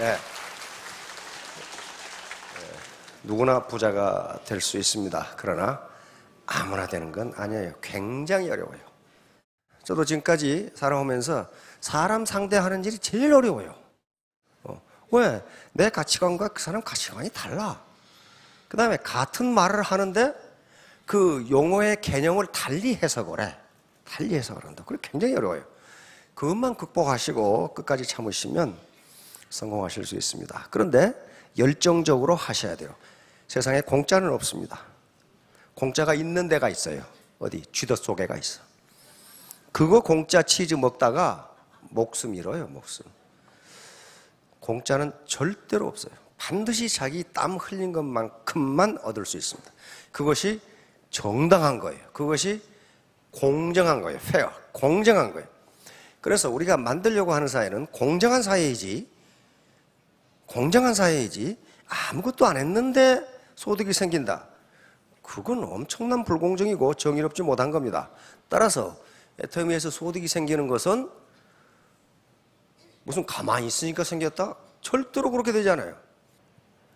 네. 누구나 부자가 될 수 있습니다. 그러나 아무나 되는 건 아니에요. 굉장히 어려워요. 저도 지금까지 살아오면서 사람 상대하는 일이 제일 어려워요. 왜? 내 가치관과 그 사람 가치관이 달라. 그 다음에 같은 말을 하는데 그 용어의 개념을 달리 해석을 해. 달리 해석을 한다. 그게 굉장히 어려워요. 그것만 극복하시고 끝까지 참으시면 성공하실 수 있습니다. 그런데 열정적으로 하셔야 돼요. 세상에 공짜는 없습니다. 공짜가 있는 데가 있어요. 어디? 쥐더 속에가 있어. 그거 공짜 치즈 먹다가 목숨 잃어요. 목숨. 공짜는 절대로 없어요. 반드시 자기 땀 흘린 것만큼만 얻을 수 있습니다. 그것이 정당한 거예요. 그것이 공정한 거예요. 페어. 공정한 거예요. 그래서 우리가 만들려고 하는 사회는 공정한 사회이지, 아무것도 안 했는데 소득이 생긴다. 그건 엄청난 불공정이고 정의롭지 못한 겁니다. 따라서 애터미에서 소득이 생기는 것은 무슨 가만히 있으니까 생겼다? 절대로 그렇게 되지 않아요.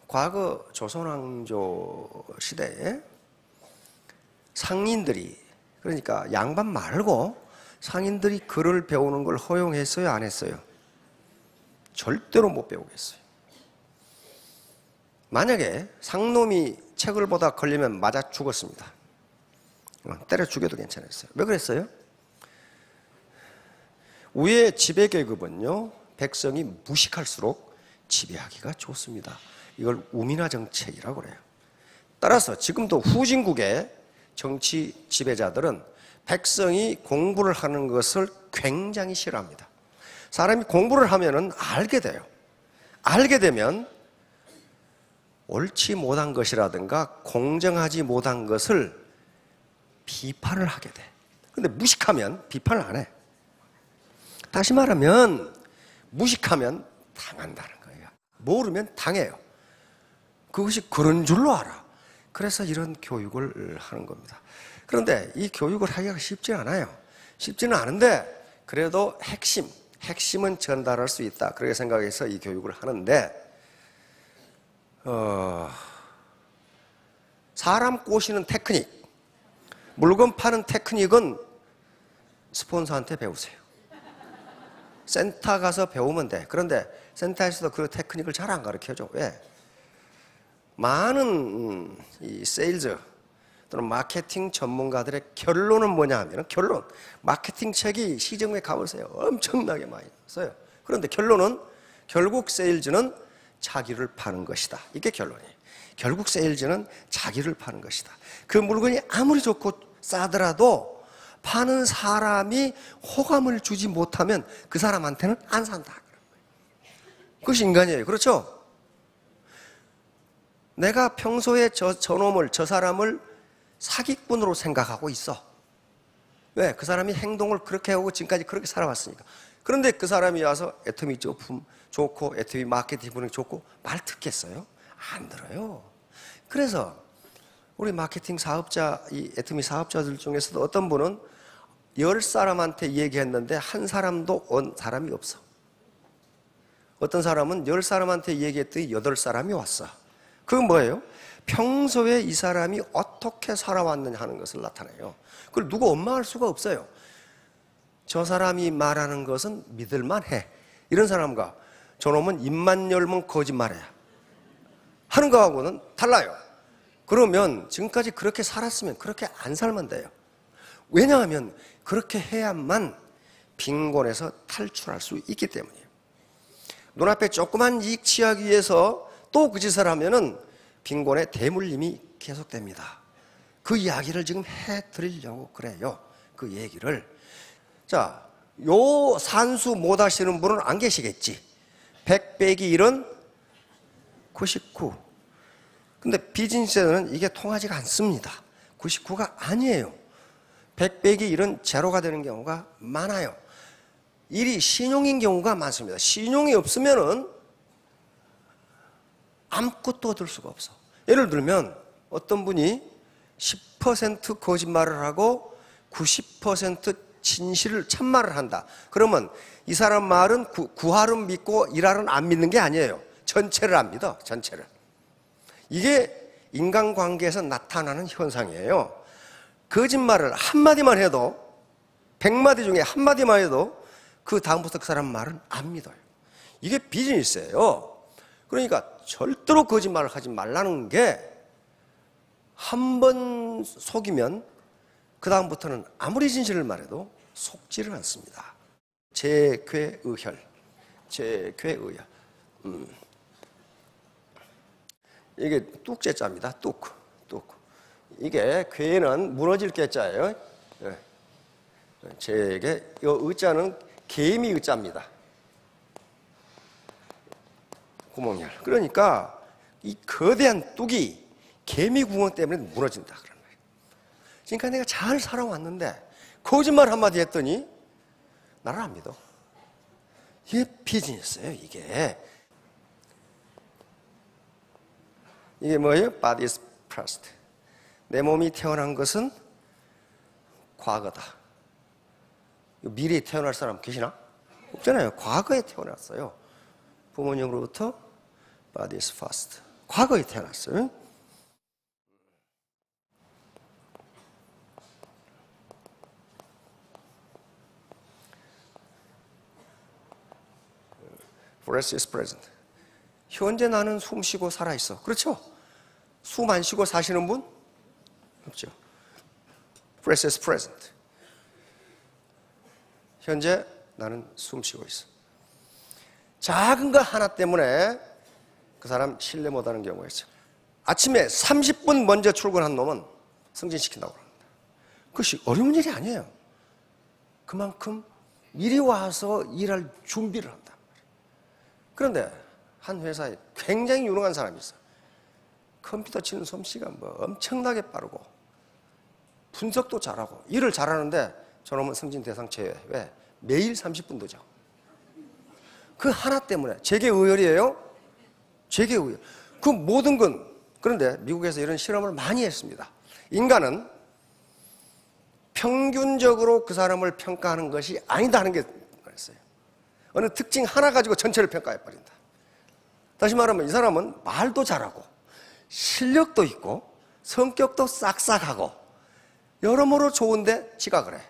과거 조선왕조 시대에 상인들이, 그러니까 양반 말고 상인들이 글을 배우는 걸 허용했어요? 안 했어요? 절대로 못 배우겠어요. 만약에 상놈이 책을 보다 걸리면 맞아 죽었습니다. 때려 죽여도 괜찮았어요. 왜 그랬어요? 위의 지배계급은요, 백성이 무식할수록 지배하기가 좋습니다. 이걸 우민화 정책이라고 그래요. 따라서 지금도 후진국의 정치 지배자들은 백성이 공부를 하는 것을 굉장히 싫어합니다. 사람이 공부를 하면은 알게 돼요. 알게 되면 옳지 못한 것이라든가 공정하지 못한 것을 비판을 하게 돼. 근데 무식하면 비판을 안 해. 다시 말하면 무식하면 당한다는 거예요. 모르면 당해요. 그것이 그런 줄로 알아. 그래서 이런 교육을 하는 겁니다. 그런데 이 교육을 하기가 쉽지 않아요. 쉽지는 않은데 그래도 핵심은 전달할 수 있다. 그렇게 생각해서 이 교육을 하는데 사람 꼬시는 테크닉, 물건 파는 테크닉은 스폰서한테 배우세요. 센터 가서 배우면 돼. 그런데 센터에서도 그 테크닉을 잘 안 가르쳐줘. 왜? 많은 이 세일즈 또는 마케팅 전문가들의 결론은 뭐냐 하면, 마케팅 책이 시중에 가보세요. 엄청나게 많이 써요. 그런데 결론은 결국 세일즈는 자기를 파는 것이다. 이게 결론이에요. 결국 세일즈는 자기를 파는 것이다. 그 물건이 아무리 좋고 싸더라도 파는 사람이 호감을 주지 못하면 그 사람한테는 안 산다. 그것이 인간이에요. 그렇죠? 내가 평소에 저 사람을 사기꾼으로 생각하고 있어. 왜? 그 사람이 행동을 그렇게 하고 지금까지 그렇게 살아왔으니까. 그런데 그 사람이 와서 애터미 제품 좋고 애터미 마케팅 분위기 좋고 말 듣겠어요? 안 들어요. 그래서 우리 마케팅 사업자, 이 애터미 사업자들 중에서도 어떤 분은 10사람한테 얘기했는데 한 사람도 온 사람이 없어. 어떤 사람은 10사람한테 얘기했더니 8사람이 왔어. 그건 뭐예요? 평소에 이 사람이 어떻게 살아왔느냐 하는 것을 나타내요. 그걸 누구 원망할 수가 없어요. 저 사람이 말하는 것은 믿을만해. 이런 사람과 저놈은 입만 열면 거짓말해 하는 거하고는 달라요. 그러면 지금까지 그렇게 살았으면 그렇게 안 살면 돼요. 왜냐하면 그렇게 해야만 빈곤에서 탈출할 수 있기 때문이에요. 눈앞에 조그만 이익 취하기 위해서 또 그 짓을 하면은 빈곤의 대물림이 계속됩니다. 그 이야기를 지금 해드리려고 그래요. 그 얘기를. 자, 요 산수 못 하시는 분은 안 계시겠지. 100 빼기 1은 99. 근데 비즈니스에는 이게 통하지가 않습니다. 99가 아니에요. 100 빼기 1은 제로가 되는 경우가 많아요. 일이 신용인 경우가 많습니다. 신용이 없으면은 아무것도 얻을 수가 없어. 예를 들면 어떤 분이 10% 거짓말을 하고 90% 진실을 참말을 한다. 그러면 이 사람 말은 구할은 믿고 일할은 안 믿는 게 아니에요. 전체를 안 믿어. 전체를. 이게 인간관계에서 나타나는 현상이에요. 거짓말을 한마디만 해도 100마디 중에 한마디만 해도 그 다음부터 그 사람 말은 안 믿어요. 이게 비즈니스예요. 그러니까 절대로 거짓말을 하지 말라는 게 한 번 속이면 그 다음부터는 아무리 진실을 말해도 속지를 않습니다. 제괴의혈. 제괴의혈. 이게 뚝제자입니다. 뚝. 이게 괴는 무너질 괴자예요. 제게 이 의자는 개미 의자입니다. 구멍열. 그러니까 이 거대한 뚝이 개미 구멍 때문에 무너진다 그런 거예요. 그러니까 내가 잘 살아왔는데 거짓말 한마디 했더니 나를 안 믿어. 이게 비즈니스예요. 이게 뭐예요? Body is past. 내 몸이 태어난 것은 과거다. 미래에 태어날 사람 계시나? 없잖아요. 과거에 태어났어요. 부모님으로부터 Body is past. 과거에 태어났어요. Past is present. 현재 나는 숨 쉬고 살아있어. 그렇죠? 숨 안 쉬고 사시는 분? 없죠. Past is present. 현재 나는 숨 쉬고 있어. 작은 거 하나 때문에 그 사람 신뢰 못하는 경우가 있죠. 아침에 30분 먼저 출근한 놈은 승진시킨다고 합니다. 그것이 어려운 일이 아니에요. 그만큼 미리 와서 일할 준비를 한다. 그런데 한 회사에 굉장히 유능한 사람이 있어요. 컴퓨터 치는 솜씨가 뭐 엄청나게 빠르고 분석도 잘하고 일을 잘하는데 저놈은 승진 대상 제외. 왜? 매일 30분 늦어. 그 하나 때문에 제계의혈이에요. 제계의혈. 그 모든 건 그런데 미국에서 이런 실험을 많이 했습니다. 인간은 평균적으로 그 사람을 평가하는 것이 아니다 하는 게 있어요. 어느 특징 하나 가지고 전체를 평가해버린다. 다시 말하면 이 사람은 말도 잘하고 실력도 있고 성격도 싹싹하고 여러모로 좋은데 지가 그래.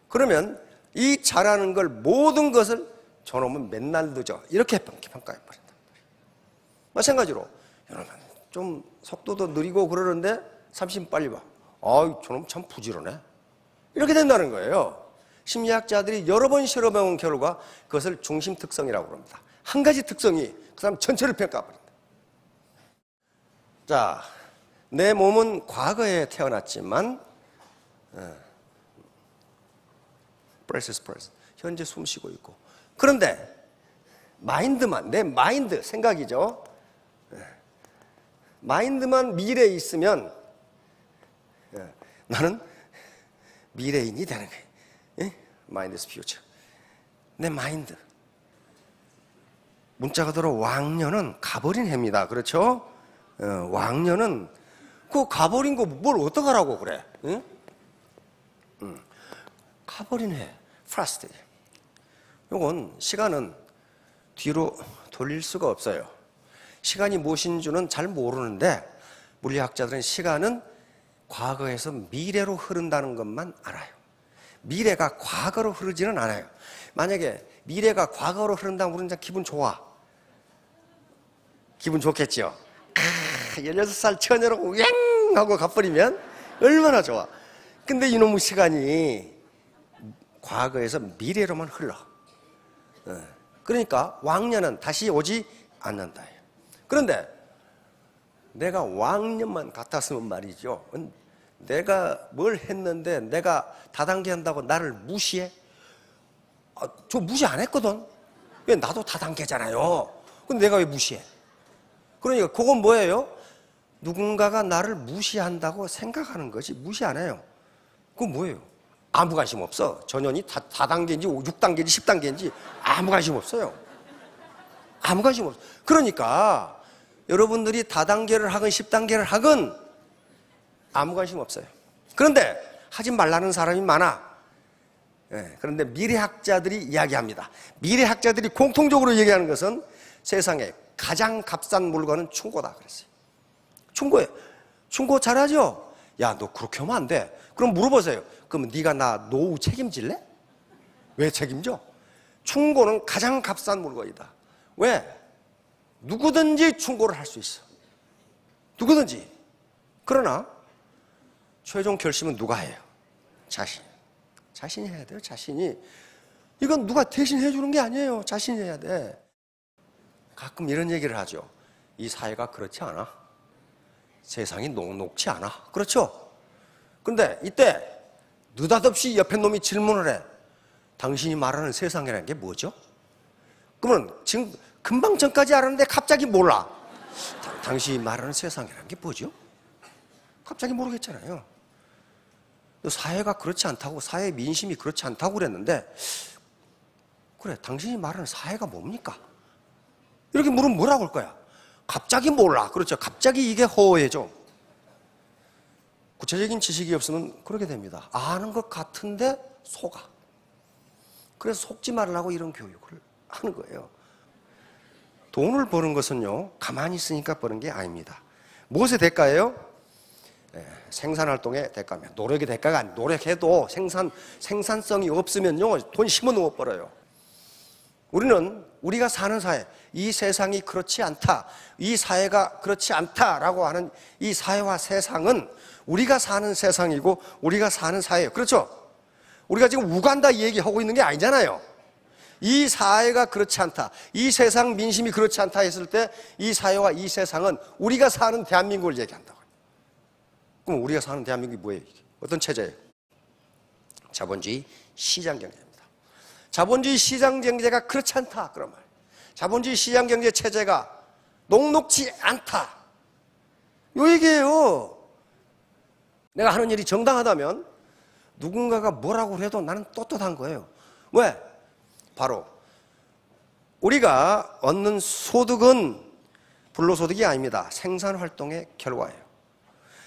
그러면 이 잘하는 걸 모든 것을 저놈은 맨날 늦어. 이렇게 평가해버린다. 마찬가지로 여러분 좀 속도도 느리고 그러는데 30분 빨리 와. 아이 저놈 참 부지런해. 이렇게 된다는 거예요. 심리학자들이 여러 번 실험해온 결과 그것을 중심 특성이라고 합니다. 한 가지 특성이 그 사람 전체를 평가해버린다. 자, 내 몸은 과거에 태어났지만 현재 숨 쉬고 있고 그런데 마인드만 내 마인드 생각이죠. 마인드만 미래에 있으면 나는 미래인이 되는 거예요. 마인드 is future. 내 마인드. 문자가 들어 왕년은 가버린 해입니다. 그렇죠? 왕년은 그 가버린 거 뭘 어떡하라고 그래? 응? 가버린 해. 프라스트. 요건 시간은 뒤로 돌릴 수가 없어요. 시간이 무엇인 줄은 잘 모르는데 물리학자들은 시간은 과거에서 미래로 흐른다는 것만 알아요. 미래가 과거로 흐르지는 않아요. 만약에 미래가 과거로 흐른다면 우리는 기분 좋아. 기분 좋겠죠? 16살 처녀로 왱 하고 가버리면 얼마나 좋아. 근데 이놈의 시간이 과거에서 미래로만 흘러. 그러니까 왕년은 다시 오지 않는다. 그런데 내가 왕년만 같았으면 말이죠. 내가 뭘 했는데 내가 다단계 한다고 나를 무시해? 저 무시 안 했거든. 왜 나도 다단계잖아요. 근데 내가 왜 무시해? 그러니까 그건 뭐예요? 누군가가 나를 무시한다고 생각하는 것이 무시 안 해요. 그건 뭐예요? 아무 관심 없어. 전현이 다단계인지 6단계인지 10단계인지 아무 관심 없어요. 아무 관심 없어. 그러니까 여러분들이 다단계를 하건 10단계를 하건 아무 관심 없어요. 그런데 하지 말라는 사람이 많아. 예, 그런데 미래학자들이 이야기합니다. 미래학자들이 공통적으로 얘기하는 것은 세상에 가장 값싼 물건은 충고다 그랬어요. 충고예요. 충고 잘하죠? 야, 너 그렇게 하면 안 돼. 그럼 물어보세요. 그럼 네가 나 노후 책임질래? 왜 책임져? 충고는 가장 값싼 물건이다. 왜? 누구든지 충고를 할 수 있어. 누구든지. 그러나 최종 결심은 누가 해요? 자신이 해야 돼요. 자신이. 이건 누가 대신 해주는 게 아니에요. 자신이 해야 돼. 가끔 이런 얘기를 하죠. 이 사회가 그렇지 않아. 세상이 녹록치 않아. 그렇죠? 근데 이때 느닷없이 옆에 놈이 질문을 해. 당신이 말하는 세상이라는 게 뭐죠? 그러면 지금 금방 전까지 알았는데 갑자기 몰라. 당신이 말하는 세상이라는 게 뭐죠? 갑자기 모르겠잖아요. 사회가 그렇지 않다고, 사회 민심이 그렇지 않다고 그랬는데, 그래, 당신이 말하는 사회가 뭡니까? 이렇게 물으면 뭐라고 할 거야? 갑자기 몰라. 그렇죠. 갑자기 이게 허해져. 구체적인 지식이 없으면 그렇게 됩니다. 아는 것 같은데 속아. 그래서 속지 말라고 이런 교육을 하는 거예요. 돈을 버는 것은요, 가만히 있으니까 버는 게 아닙니다. 무엇의 대가예요? 생산활동의 대가입니다. 노력의 대가가 아니에요. 노력해도 생산성이 없으면요, 돈 10원 못 벌어요. 우리가 사는 사회, 이 세상이 그렇지 않다, 이 사회가 그렇지 않다라고 하는 이 사회와 세상은 우리가 사는 세상이고 우리가 사는 사회예요. 그렇죠? 우리가 지금 우간다 얘기하고 있는 게 아니잖아요. 이 사회가 그렇지 않다, 이 세상 민심이 그렇지 않다 했을 때 이 사회와 이 세상은 우리가 사는 대한민국을 얘기한다고. 그럼 우리가 사는 대한민국이 뭐예요? 어떤 체제예요? 자본주의 시장경제입니다. 자본주의 시장경제가 그렇지 않다, 그런 말. 자본주의 시장경제 체제가 녹록지 않다, 요 얘기예요. 내가 하는 일이 정당하다면 누군가가 뭐라고 해도 나는 떳떳한 거예요. 왜? 바로 우리가 얻는 소득은 불로소득이 아닙니다. 생산활동의 결과예요.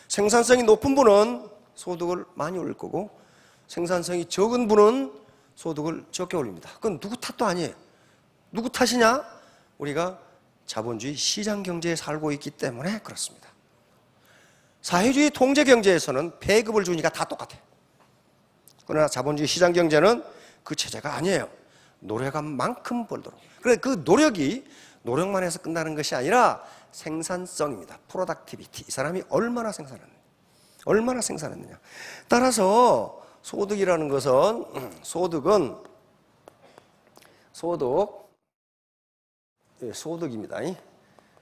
생산성이 높은 분은 소득을 많이 올릴 거고, 생산성이 적은 분은 소득을 적게 올립니다. 그건 누구 탓도 아니에요. 누구 탓이냐? 우리가 자본주의 시장경제에 살고 있기 때문에 그렇습니다. 사회주의 통제경제에서는 배급을 주니까 다 똑같아요. 그러나 자본주의 시장경제는 그 체제가 아니에요. 노력한 만큼 벌도록. 그래서 그 노력만 해서 끝나는 것이 아니라 생산성입니다. 프로덕티비티. 이 사람이 얼마나 생산했느냐. 따라서 소득이라는 것은, 소득입니다.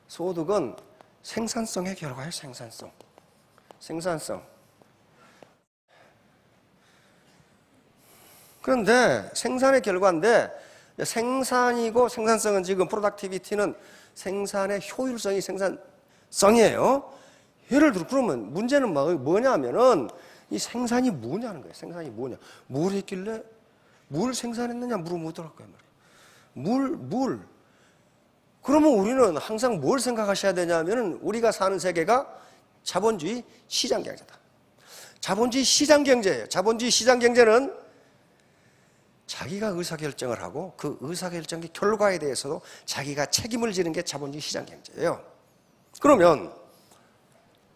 소득은 생산성의 결과예요. 생산성. 그런데 생산의 결과인데, 생산이고 생산성은, 지금 프로덕티비티는 생산의 효율성이 생산성이에요. 예를 들어, 그러면 문제는 뭐냐면은 이 생산이 뭐냐는 거예요. 생산이 뭐냐. 뭘 했길래 뭘 생산했느냐 물으면 어떡할 거예요. 물. 그러면 우리는 항상 뭘 생각하셔야 되냐면은 우리가 사는 세계가 자본주의 시장경제다. 자본주의 시장경제예요. 자본주의 시장경제는 자기가 의사결정을 하고 그 의사결정의 결과에 대해서도 자기가 책임을 지는 게 자본주의 시장경제예요. 그러면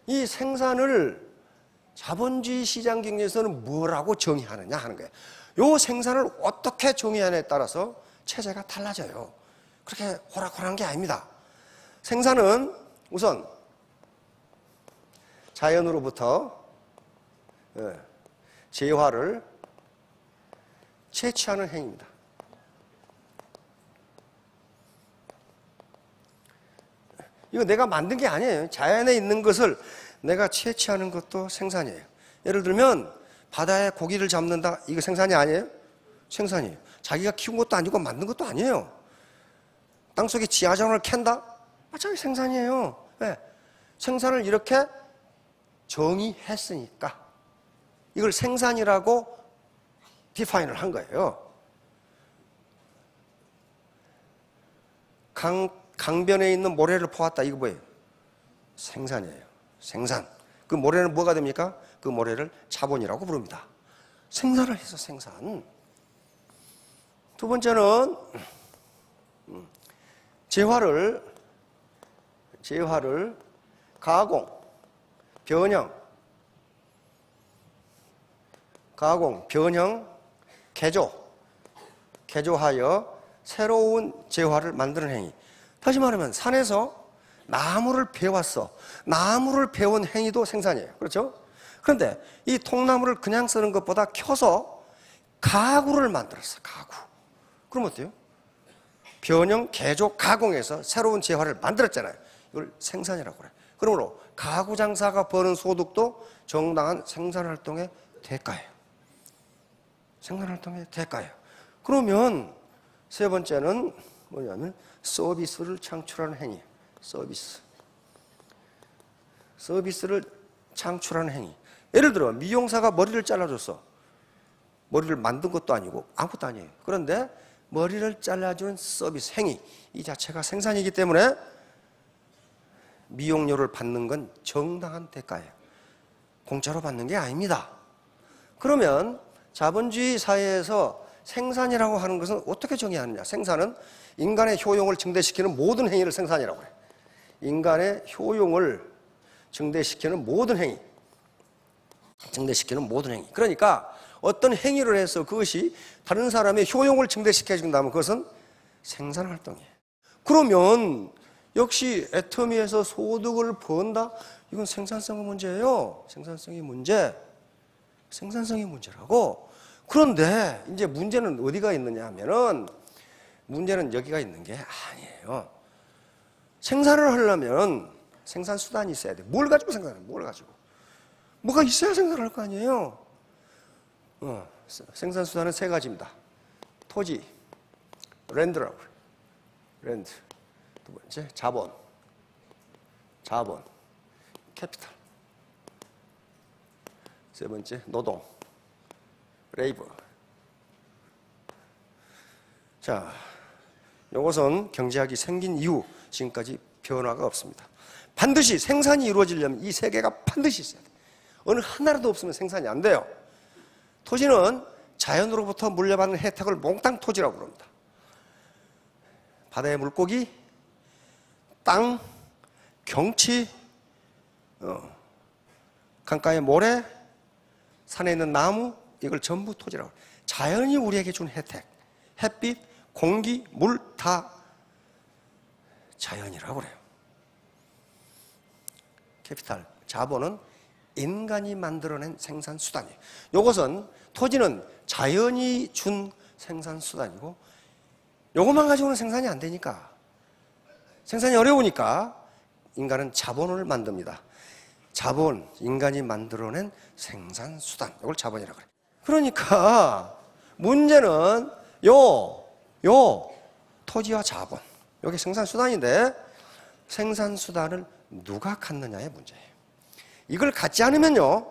이 생산을 자본주의 시장경제에서는 뭐라고 정의하느냐 하는 거예요. 이 생산을 어떻게 정의하느냐에 따라서 체제가 달라져요. 그렇게 호락호락한 게 아닙니다. 생산은 우선 자연으로부터 재화를 채취하는 행위입니다. 이거 내가 만든 게 아니에요. 자연에 있는 것을 내가 채취하는 것도 생산이에요. 예를 들면 바다에 고기를 잡는다, 이거 생산이 아니에요? 생산이에요. 자기가 키운 것도 아니고 만든 것도 아니에요. 땅속에 지하자원을 캔다? 마찬가지 생산이에요. 네. 생산을 이렇게 정의했으니까 이걸 생산이라고 디파인을 한 거예요. 강변에 있는 모래를 퍼왔다, 이거 뭐예요? 생산이에요. 생산. 그 모래는 뭐가 됩니까? 그 모래를 자본이라고 부릅니다. 생산을 해서 생산. 두 번째는 재화를 가공, 변형, 개조하여 새로운 재화를 만드는 행위. 다시 말하면 산에서 나무를 베왔어. 나무를 베온 행위도 생산이에요. 그렇죠? 그런데 이 통나무를 그냥 쓰는 것보다 켜서 가구를 만들었어요. 가구. 그럼 어때요? 변형, 개조, 가공해서 새로운 재화를 만들었잖아요. 이걸 생산이라고 그래요. 그러므로 가구 장사가 버는 소득도 정당한 생산활동의 대가예요. 생산활동의 대가예요. 그러면 세 번째는 뭐냐면 서비스를 창출하는 행위. 서비스를 창출하는 행위. 예를 들어 미용사가 머리를 잘라줬어. 머리를 만든 것도 아니고 아무것도 아니에요. 그런데 머리를 잘라주는 서비스 행위 이 자체가 생산이기 때문에 미용료를 받는 건 정당한 대가예요. 공짜로 받는 게 아닙니다. 그러면 자본주의 사회에서 생산이라고 하는 것은 어떻게 정의하느냐? 생산은 인간의 효용을 증대시키는 모든 행위를 생산이라고 해요. 인간의 효용을 증대시키는 모든 행위. 그러니까 어떤 행위를 해서 그것이 다른 사람의 효용을 증대시켜준다면 그것은 생산활동이에요. 그러면 역시 애터미에서 소득을 번다? 이건 생산성의 문제예요. 생산성의 문제라고. 그런데 이제 문제는 어디가 있느냐 하면은 문제는 여기가 있는 게 아니에요. 생산을 하려면 생산 수단이 있어야 돼. 뭘 가지고 생산해? 뭐가 있어야 생산할 거 아니에요. 생산 수단은 세 가지입니다. 토지, 랜드라고 그래요. 랜드. 두 번째, 자본, 캐피탈. 세 번째, 노동, 레이버. 자, 이것은 경제학이 생긴 이후 지금까지 변화가 없습니다. 반드시 생산이 이루어지려면 이 세 개가 반드시 있어야 돼요. 어느 하나라도 없으면 생산이 안 돼요. 토지는 자연으로부터 물려받는 혜택을 몽땅 토지라고 부릅니다. 바다의 물고기, 땅, 경치, 강가의 모래, 산에 있는 나무, 이걸 전부 토지라고 해요. 자연이 우리에게 준 혜택, 햇빛, 공기, 물 다 자연이라고 그래요. 캐피탈, 자본은 인간이 만들어낸 생산수단이에요. 이것은 토지는 자연이 준 생산수단이고 이것만 가지고는 생산이 안 되니까 생산이 어려우니까 인간은 자본을 만듭니다. 자본, 인간이 만들어낸 생산수단 이걸 자본이라고 그래요. 그러니까 문제는 요 토지와 자본 여기 생산수단인데 생산수단을 누가 갖느냐의 문제예요. 이걸 갖지 않으면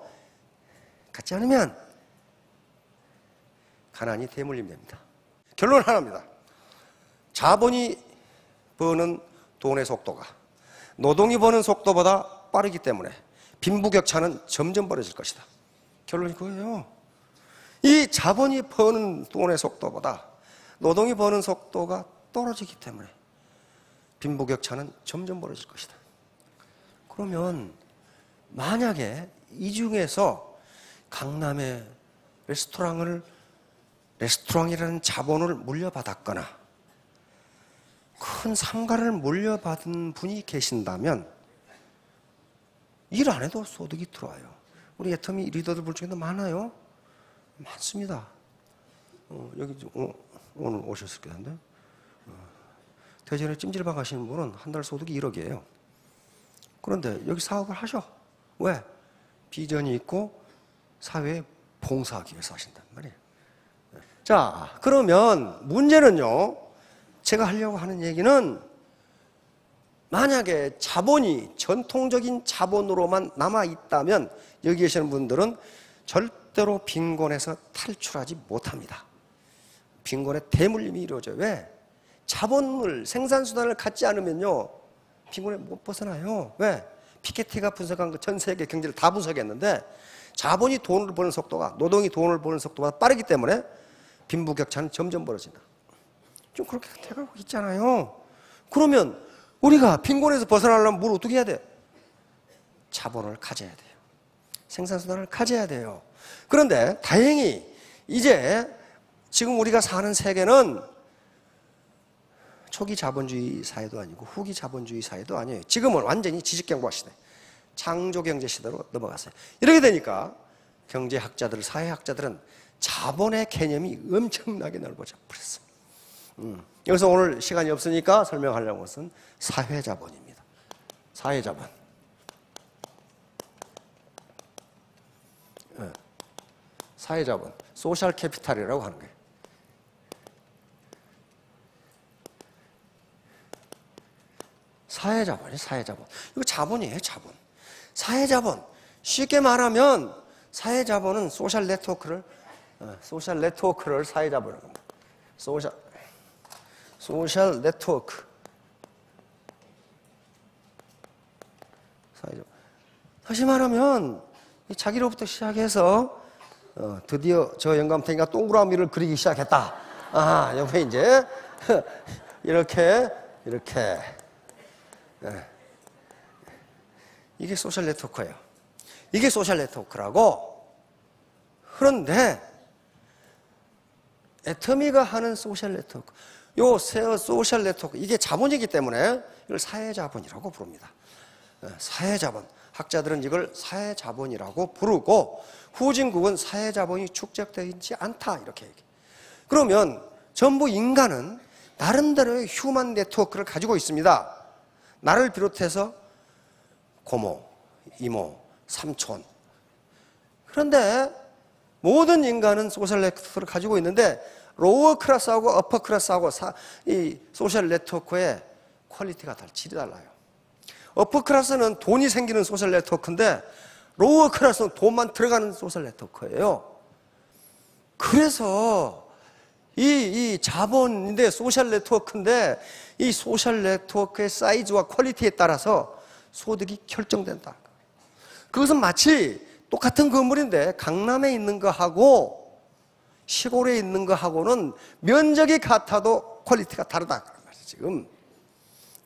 가난이 대물림 됩니다. 결론 하나입니다. 자본이 버는 돈의 속도가 노동이 버는 속도보다 빠르기 때문에 빈부격차는 점점 벌어질 것이다. 결론이 그거예요. 이 자본이 버는 돈의 속도보다 노동이 버는 속도가 떨어지기 때문에 빈부격차는 점점 벌어질 것이다. 그러면 만약에 이 중에서 강남의 레스토랑이라는 자본을 물려받았거나 큰 상가를 물려받은 분이 계신다면 일 안 해도 소득이 들어와요. 우리 애터미 리더들 볼 중에도 많아요. 많습니다. 여기 오늘 오셨을 텐데 대전에 찜질방 가시는 분은 한 달 소득이 1억이에요. 그런데 여기 사업을 하셔. 왜? 비전이 있고 사회에 봉사하기 위해서 하신단 말이에요. 자, 그러면 문제는요, 제가 하려고 하는 얘기는 만약에 자본이 전통적인 자본으로만 남아있다면 여기 계시는 분들은 절대로 빈곤에서 탈출하지 못합니다. 빈곤의 대물림이 이루어져요. 왜? 자본을, 생산수단을 갖지 않으면요, 빈곤에 못 벗어나요. 왜? 피케티가 분석한 거 전 세계 경제를 다 분석했는데 자본이 돈을 버는 속도가 노동이 돈을 버는 속도보다 빠르기 때문에 빈부격차는 점점 벌어진다. 좀 그렇게 돼가고 있잖아요. 그러면 우리가 빈곤에서 벗어나려면 뭘 어떻게 해야 돼? 자본을 가져야 돼요. 생산수단을 가져야 돼요. 그런데 다행히 이제 지금 우리가 사는 세계는 초기 자본주의 사회도 아니고 후기 자본주의 사회도 아니에요. 지금은 완전히 지식경과 시대, 창조경제 시대로 넘어갔어요. 이렇게 되니까 경제학자들, 사회학자들은 자본의 개념이 엄청나게 넓어져 버렸어요. 여기서 오늘 시간이 없으니까 설명하려는 것은 사회자본입니다. 사회자본. 사회자본, 소셜 캐피탈이라고 하는 거예요. 사회자본이 사회자본. 이거 자본이에요, 자본. 사회자본. 쉽게 말하면 사회자본은 소셜 네트워크를 사회자본이라고 합니다. 소셜 네트워크. 사회자본. 다시 말하면 자기로부터 시작해서 드디어 저 영감탱이가 동그라미를 그리기 시작했다. 아, 옆에 이제 이렇게 이게 소셜 네트워크예요. 이게 소셜 네트워크라고. 그런데 애터미가 하는 소셜 네트워크, 요 소셜 네트워크, 이게 자본이기 때문에 이걸 사회자본이라고 부릅니다. 사회자본. 학자들은 이걸 사회자본이라고 부르고, 후진국은 사회자본이 축적되어 있지 않다 이렇게 얘기해요. 그러면 전부 인간은 나름대로의 휴먼 네트워크를 가지고 있습니다. 나를 비롯해서 고모, 이모, 삼촌. 그런데 모든 인간은 소셜 네트워크를 가지고 있는데 로어 클래스하고 어퍼 클래스하고 이 소셜 네트워크의 퀄리티가 질이 달라요. 어퍼 클래스는 돈이 생기는 소셜 네트워크인데 로어 클래스는 돈만 들어가는 소셜 네트워크예요. 그래서 이 자본인데 소셜 네트워크인데 이 소셜 네트워크의 사이즈와 퀄리티에 따라서 소득이 결정된다. 그것은 마치 똑같은 건물인데 강남에 있는 거하고 시골에 있는 거하고는 면적이 같아도 퀄리티가 다르다. 지금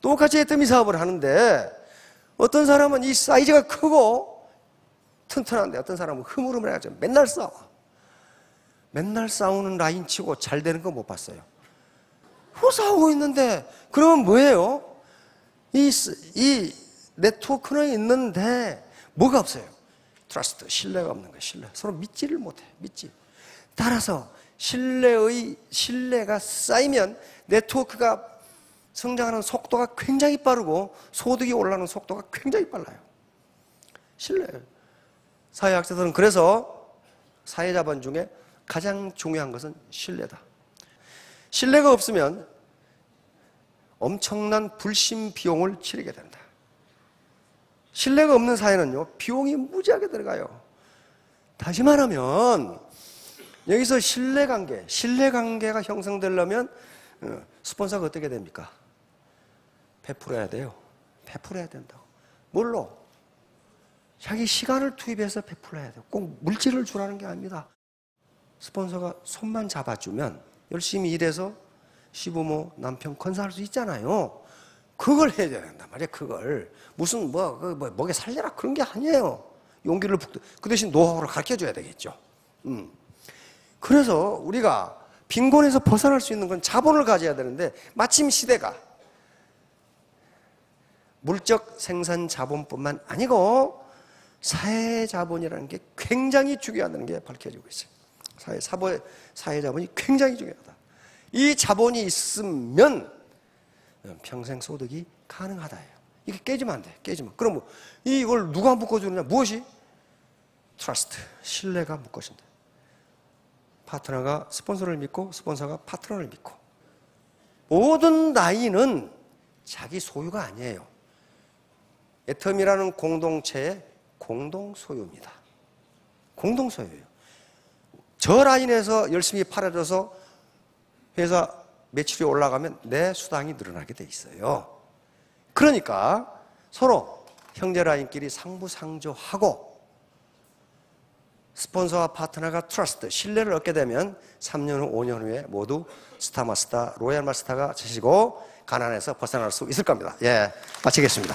똑같이 애터미 사업을 하는데 어떤 사람은 이 사이즈가 크고 튼튼한데 어떤 사람은 흐물흐물해가지고 맨날 싸워. 맨날 싸우는 라인 치고 잘 되는 거 못 봤어요. 싸우고 있는데 그러면 뭐예요? 이 네트워크는 있는데 뭐가 없어요? 트러스트, 신뢰가 없는 거예요. 신뢰. 서로 믿지를 못해. 믿지. 따라서 신뢰가 쌓이면 네트워크가 성장하는 속도가 굉장히 빠르고 소득이 올라가는 속도가 굉장히 빨라요. 신뢰. 사회학자들은 그래서 사회자본 중에 가장 중요한 것은 신뢰다. 신뢰가 없으면 엄청난 불신 비용을 치르게 된다. 신뢰가 없는 사회는요, 비용이 무지하게 들어가요. 다시 말하면 여기서 신뢰관계가 형성되려면 스폰서가 어떻게 됩니까? 베풀어야 돼요. 베풀어야 된다고. 뭘로? 자기 시간을 투입해서 베풀어야 돼요. 꼭 물질을 주라는 게 아닙니다. 스폰서가 손만 잡아주면 열심히 일해서 시부모, 남편 건사할 수 있잖아요. 그걸 해야 된단 말이에요. 그걸 무슨 뭐게 살려라 그런 게 아니에요. 용기를 그 대신 노하우를 가르쳐줘야 되겠죠. 그래서 우리가 빈곤에서 벗어날 수 있는 건 자본을 가져야 되는데 마침 시대가 물적 생산 자본뿐만 아니고 사회 자본이라는 게 굉장히 중요하다는 게 밝혀지고 있어요. 사회 자본이 굉장히 중요하다. 이 자본이 있으면 평생 소득이 가능하다예요. 이게 깨지면 안 돼. 깨지면. 그럼 이걸 누가 묶어주느냐? 무엇이? 트러스트, 신뢰가 묶어진다. 파트너가 스폰서를 믿고 스폰서가 파트너를 믿고. 모든 나이는 자기 소유가 아니에요. 애텀이라는 공동체의 공동소유입니다. 공동소유예요. 저 라인에서 열심히 팔아줘서 회사 매출이 올라가면 내 수당이 늘어나게 돼 있어요. 그러니까 서로 형제 라인끼리 상부상조하고 스폰서와 파트너가 트러스트, 신뢰를 얻게 되면 3년 후, 5년 후에 모두 스타마스터, 로얄 마스터가 되시고 가난에서 벗어날 수 있을 겁니다. 예, 마치겠습니다.